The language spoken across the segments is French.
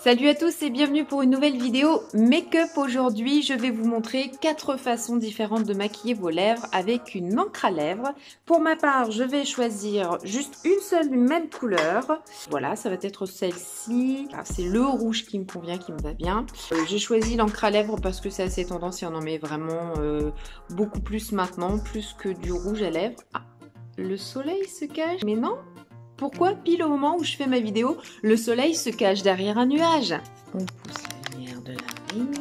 Salut à tous et bienvenue pour une nouvelle vidéo make-up. Aujourd'hui, je vais vous montrer 4 façons différentes de maquiller vos lèvres avec une encre à lèvres. Pour ma part, je vais choisir juste une seule même couleur. Voilà, ça va être celle-ci. C'est le rouge qui me convient, qui me va bien. J'ai choisi l'encre à lèvres parce que c'est assez tendance et on en met vraiment beaucoup plus maintenant, plus que du rouge à lèvres. Ah, le soleil se cache, mais non. Pourquoi pile au moment où je fais ma vidéo, le soleil se cache derrière un nuage? On pousse la lumière de la ring.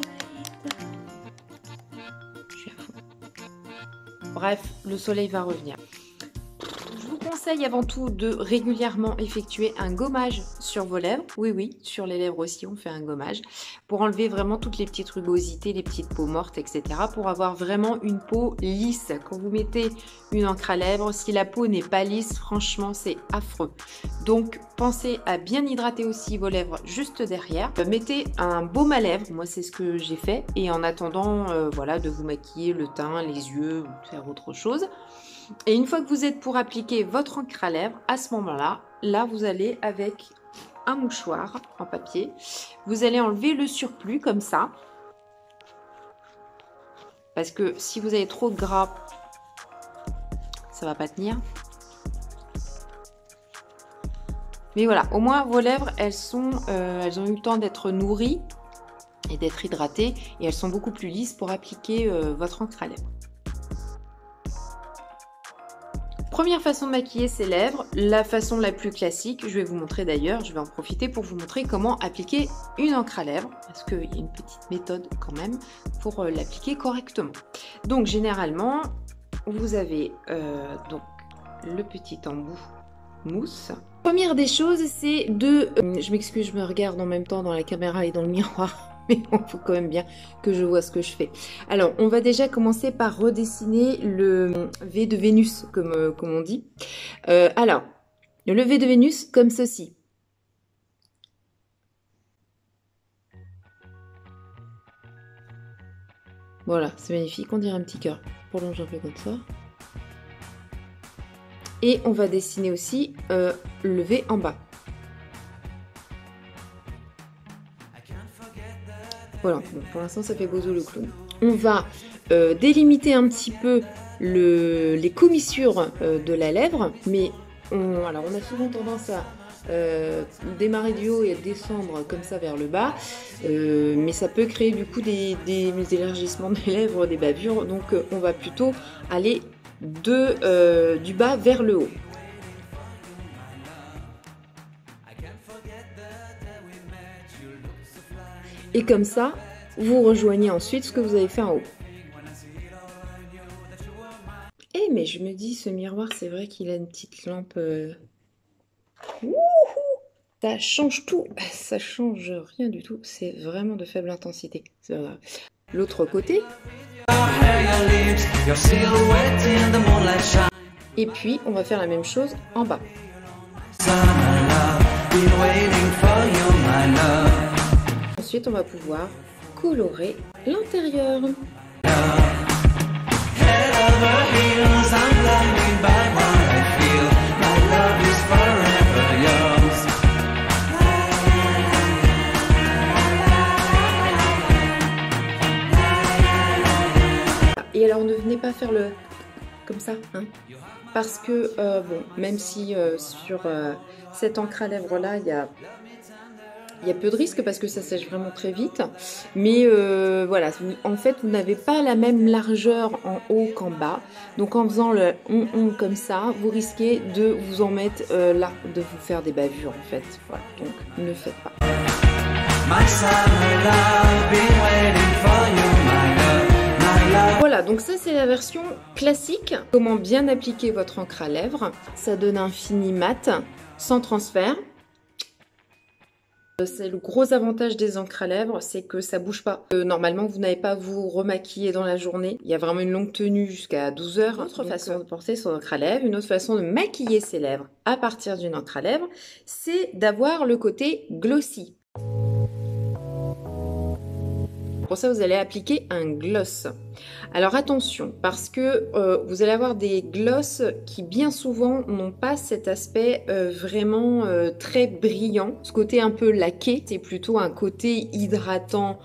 Je suis à fond. Bref, le soleil va revenir. Je vous conseille avant tout de régulièrement effectuer un gommage sur vos lèvres. Oui, oui, sur les lèvres aussi, on fait un gommage. Pour enlever vraiment toutes les petites rugosités, les petites peaux mortes, etc. Pour avoir vraiment une peau lisse. Quand vous mettez une encre à lèvres, si la peau n'est pas lisse, franchement, c'est affreux. Donc, pensez à bien hydrater aussi vos lèvres juste derrière. Mettez un baume à lèvres, moi c'est ce que j'ai fait. Et en attendant, voilà, de vous maquiller le teint, les yeux, ou faire autre chose. Et une fois que vous êtes pour appliquer votre encre à lèvres, à ce moment-là, là vous allez avec un mouchoir en papier, vous allez enlever le surplus comme ça. Parce que si vous avez trop de gras, ça va pas tenir. Mais voilà, au moins vos lèvres, elles ont eu le temps d'être nourries et d'être hydratées. Et elles sont beaucoup plus lisses pour appliquer votre encre à lèvres. Première façon de maquiller ses lèvres, la façon la plus classique, je vais vous montrer d'ailleurs, je vais en profiter pour vous montrer comment appliquer une encre à lèvres, parce qu'il y a une petite méthode quand même pour l'appliquer correctement. Donc généralement, vous avez donc le petit embout mousse. Première des choses, c'est de... je m'excuse, je me regarde en même temps dans la caméra et dans le miroir. Mais il faut quand même bien que je vois ce que je fais. Alors, on va déjà commencer par redessiner le V de Vénus, comme on dit. Alors, le V de Vénus, comme ceci. Voilà, c'est magnifique, on dirait un petit cœur. Prolonge un peu comme ça. Et on va dessiner aussi le V en bas. Voilà, bon, pour l'instant ça fait Bozo le clown. On va délimiter un petit peu les commissures de la lèvre, mais alors on a souvent tendance à démarrer du haut et à descendre comme ça vers le bas, mais ça peut créer du coup des élargissements des lèvres, des bavures, donc on va plutôt aller du bas vers le haut. Et comme ça, vous rejoignez ensuite ce que vous avez fait en haut. Eh mais je me dis, ce miroir, c'est vrai qu'il a une petite lampe... Ça change tout, ça change rien du tout, c'est vraiment de faible intensité. L'autre côté. Et puis, on va faire la même chose en bas. Ensuite, on va pouvoir colorer l'intérieur. Et alors, ne venez pas faire le comme ça, hein, parce que bon, même si sur cette encre à lèvres là, il y a peu de risques parce que ça sèche vraiment très vite, mais voilà, en fait vous n'avez pas la même largeur en haut qu'en bas, donc en faisant le on comme ça, vous risquez de vous en mettre là, de vous faire des bavures en fait, voilà, donc ne faites pas. Voilà, donc ça c'est la version classique. Comment bien appliquer votre encre à lèvres, ça donne un fini mat, sans transfert. C'est le gros avantage des encres à lèvres, c'est que ça bouge pas. Normalement, vous n'avez pas à vous remaquiller dans la journée. Il y a vraiment une longue tenue jusqu'à 12 heures. Une autre façon de porter son encre à lèvres, une autre façon de maquiller ses lèvres à partir d'une encre à lèvres, c'est d'avoir le côté glossy. Pour ça, vous allez appliquer un gloss. Alors attention, parce que vous allez avoir des gloss qui bien souvent n'ont pas cet aspect vraiment très brillant. Ce côté un peu laqué, c'est plutôt un côté hydratant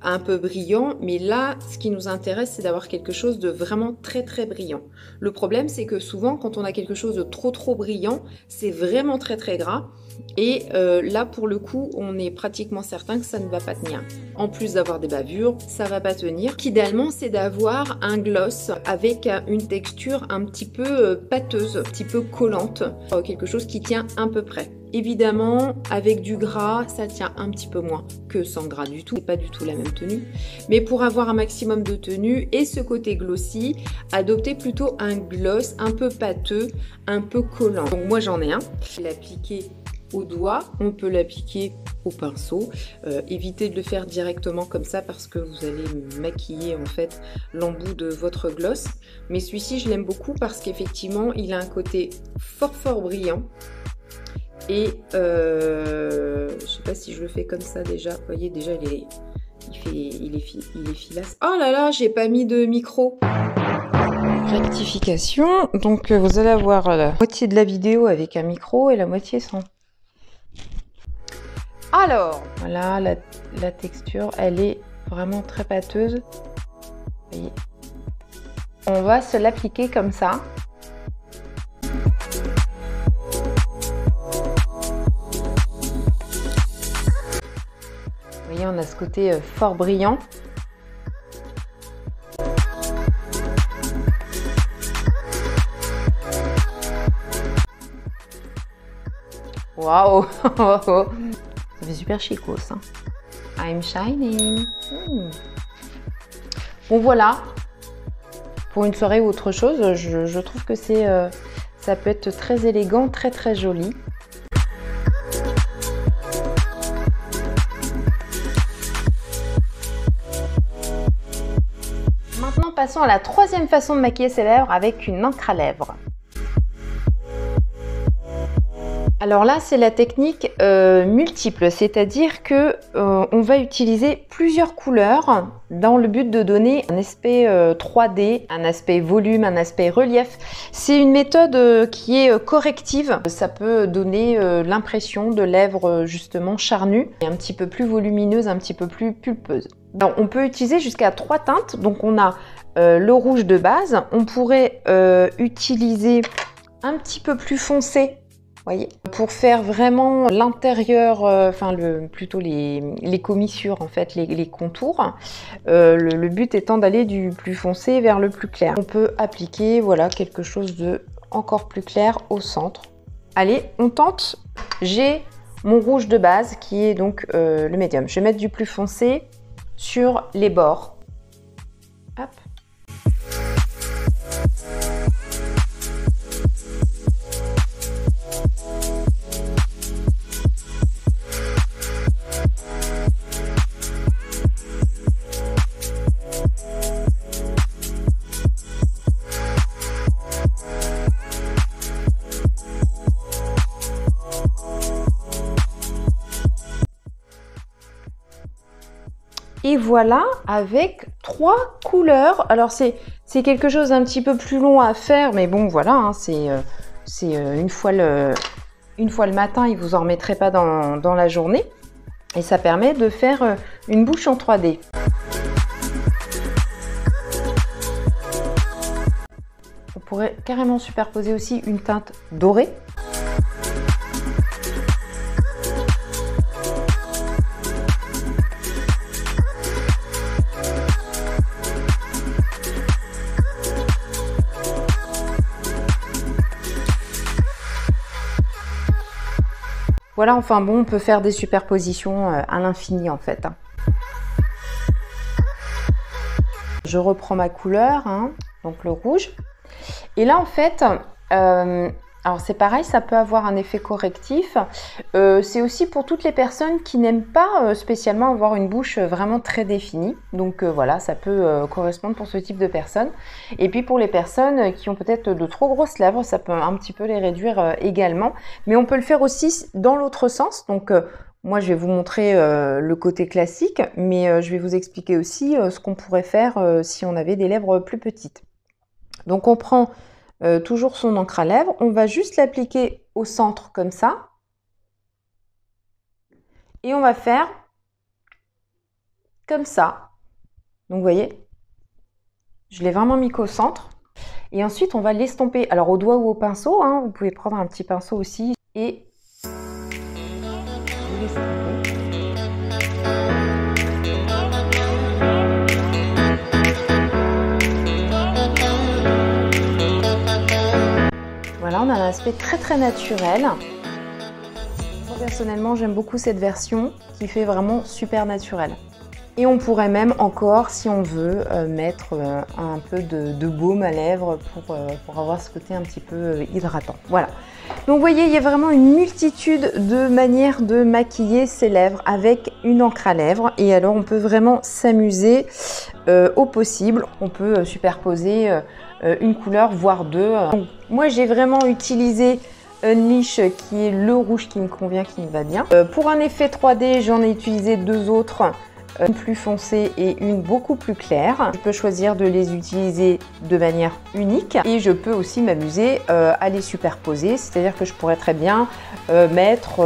un peu brillant, mais là ce qui nous intéresse c'est d'avoir quelque chose de vraiment très très brillant. Le problème c'est que souvent quand on a quelque chose de trop brillant, c'est vraiment très très gras et là pour le coup on est pratiquement certain que ça ne va pas tenir. En plus d'avoir des bavures, ça va pas tenir. Idéalement c'est d'avoir un gloss avec une texture un petit peu pâteuse, un petit peu collante, quelque chose qui tient à peu près. Évidemment, avec du gras, ça tient un petit peu moins que sans gras du tout. C'est pas du tout la même tenue. Mais pour avoir un maximum de tenue et ce côté glossy, adoptez plutôt un gloss un peu pâteux, un peu collant. Donc moi j'en ai un. Je vais l'appliquer au doigt, on peut l'appliquer au pinceau. Évitez de le faire directement comme ça parce que vous allez maquiller en fait l'embout de votre gloss. Mais celui-ci, je l'aime beaucoup parce qu'effectivement, il a un côté fort brillant. Et je sais pas si je le fais comme ça déjà. Vous voyez déjà il est filasse. Oh là là, j'ai pas mis de micro. Rectification. Donc vous allez avoir la moitié de la vidéo avec un micro et la moitié sans. Alors voilà, la texture, elle est vraiment très pâteuse. Vous voyez. On va se l'appliquer comme ça. Vous voyez, on a ce côté fort brillant. Waouh. Ça fait super chicos, hein. I'm shining. Bon voilà. Pour une soirée ou autre chose, je trouve que ça peut être très élégant, très joli. Maintenant, passons à la troisième façon de maquiller ses lèvres avec une encre à lèvres. Alors là, c'est la technique multiple, c'est-à-dire que on va utiliser plusieurs couleurs dans le but de donner un aspect 3D, un aspect volume, un aspect relief. C'est une méthode qui est corrective. Ça peut donner l'impression de lèvres justement charnues, et un petit peu plus volumineuses, un petit peu plus pulpeuses. Alors, on peut utiliser jusqu'à 3 teintes. Donc on a le rouge de base. On pourrait utiliser un petit peu plus foncé. Voyez, pour faire vraiment l'intérieur, plutôt les commissures en fait, les contours. Le but étant d'aller du plus foncé vers le plus clair. On peut appliquer voilà quelque chose de encore plus clair au centre. Allez, on tente. J'ai mon rouge de base qui est donc le médium. Je vais mettre du plus foncé sur les bords. Hop. Et voilà, avec 3 couleurs. Alors c'est quelque chose d'un petit peu plus long à faire, mais bon voilà, hein, c'est une fois le matin, il vous en remettrait pas dans la journée. Et ça permet de faire une bouche en 3D. On pourrait carrément superposer aussi une teinte dorée. Voilà, enfin bon, on peut faire des superpositions à l'infini en fait. Je reprends ma couleur, hein, donc le rouge. Et là en fait, alors c'est pareil, ça peut avoir un effet correctif. C'est aussi pour toutes les personnes qui n'aiment pas spécialement avoir une bouche vraiment très définie. Donc voilà, ça peut correspondre pour ce type de personnes. Et puis pour les personnes qui ont peut-être de trop grosses lèvres, ça peut un petit peu les réduire également. Mais on peut le faire aussi dans l'autre sens. Donc Moi, je vais vous montrer le côté classique, mais je vais vous expliquer aussi ce qu'on pourrait faire si on avait des lèvres plus petites. Donc, on prend toujours son encre à lèvres. On va juste l'appliquer au centre comme ça. Et on va faire comme ça. Donc, vous voyez, je l'ai vraiment mis qu'au centre. Et ensuite, on va l'estomper. Alors, au doigt ou au pinceau, hein, vous pouvez prendre un petit pinceau aussi. Et voilà, on a un aspect très naturel. Moi, personnellement, j'aime beaucoup cette version qui fait vraiment super naturel. Et on pourrait même encore, si on veut, mettre un peu de baume à lèvres pour avoir ce côté un petit peu hydratant. Voilà. Donc vous voyez, il y a vraiment une multitude de manières de maquiller ses lèvres avec une encre à lèvres. Et alors, on peut vraiment s'amuser au possible. On peut superposer une couleur, voire deux. Donc, moi, j'ai vraiment utilisé Unleash qui est le rouge qui me convient, qui me va bien. Pour un effet 3D, j'en ai utilisé deux autres. Une plus foncée et une beaucoup plus claire. Je peux choisir de les utiliser de manière unique et je peux aussi m'amuser à les superposer, c'est-à-dire que je pourrais très bien mettre,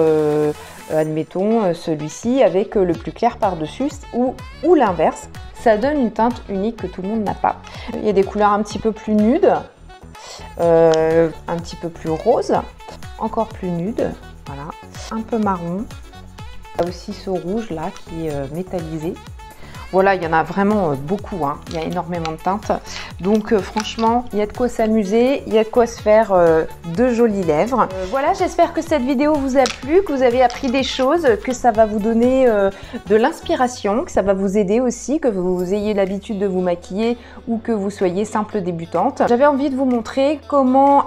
admettons, celui-ci avec le plus clair par-dessus ou l'inverse. Ça donne une teinte unique que tout le monde n'a pas. Il y a des couleurs un petit peu plus nudes, un petit peu plus rose, encore plus nude, voilà, un peu marron. Il y a aussi ce rouge là qui est métallisé. Voilà, il y en a vraiment beaucoup, hein. Il y a énormément de teintes. Donc franchement, il y a de quoi s'amuser, il y a de quoi se faire de jolies lèvres. Voilà, j'espère que cette vidéo vous a plu, que vous avez appris des choses, que ça va vous donner de l'inspiration, que ça va vous aider aussi, que vous ayez l'habitude de vous maquiller ou que vous soyez simple débutante. J'avais envie de vous montrer comment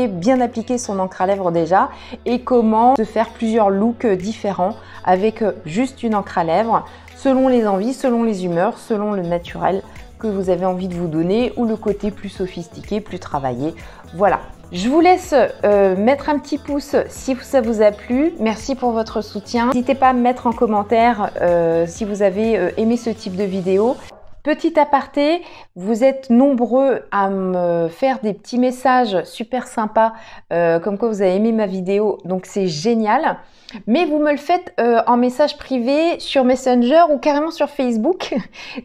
bien appliquer son encre à lèvres déjà et comment se faire plusieurs looks différents avec juste une encre à lèvres, selon les envies, selon les humeurs, selon le naturel que vous avez envie de vous donner ou le côté plus sophistiqué, plus travaillé. Voilà. Je vous laisse mettre un petit pouce si ça vous a plu. Merci pour votre soutien. N'hésitez pas à me mettre en commentaire si vous avez aimé ce type de vidéo. Petit aparté, vous êtes nombreux à me faire des petits messages super sympas comme quoi vous avez aimé ma vidéo, donc c'est génial. Mais vous me le faites en message privé sur Messenger ou carrément sur Facebook.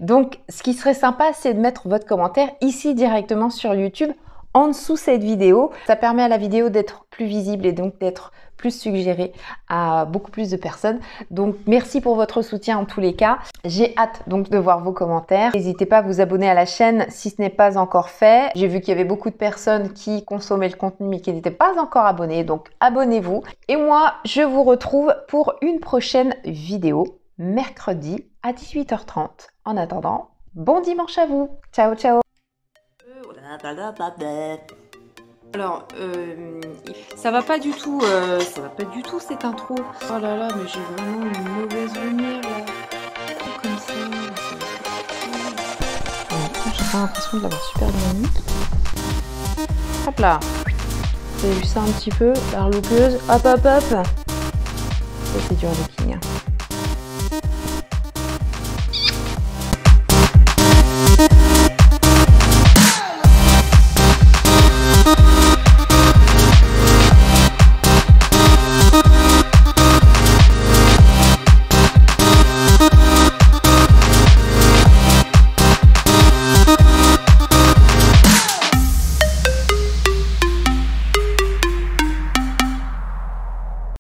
Donc ce qui serait sympa, c'est de mettre votre commentaire ici directement sur YouTube en dessous cette vidéo. Ça permet à la vidéo d'être plus visible et donc d'être plus suggérée à beaucoup plus de personnes. Donc merci pour votre soutien en tous les cas. J'ai hâte donc de voir vos commentaires. N'hésitez pas à vous abonner à la chaîne si ce n'est pas encore fait. J'ai vu qu'il y avait beaucoup de personnes qui consommaient le contenu mais qui n'étaient pas encore abonnées. Donc abonnez-vous. Et moi, je vous retrouve pour une prochaine vidéo mercredi à 18h30. En attendant, bon dimanche à vous. Ciao, ciao. Alors, ça va pas du tout cette intro. Oh là là, mais j'ai vraiment une mauvaise lumière là. Comme ça. J'ai pas l'impression de l'avoir super bien mis. Hop là. Vous avez vu ça un petit peu, la relookeuse. Hop hop hop. Ça c'est du relooking.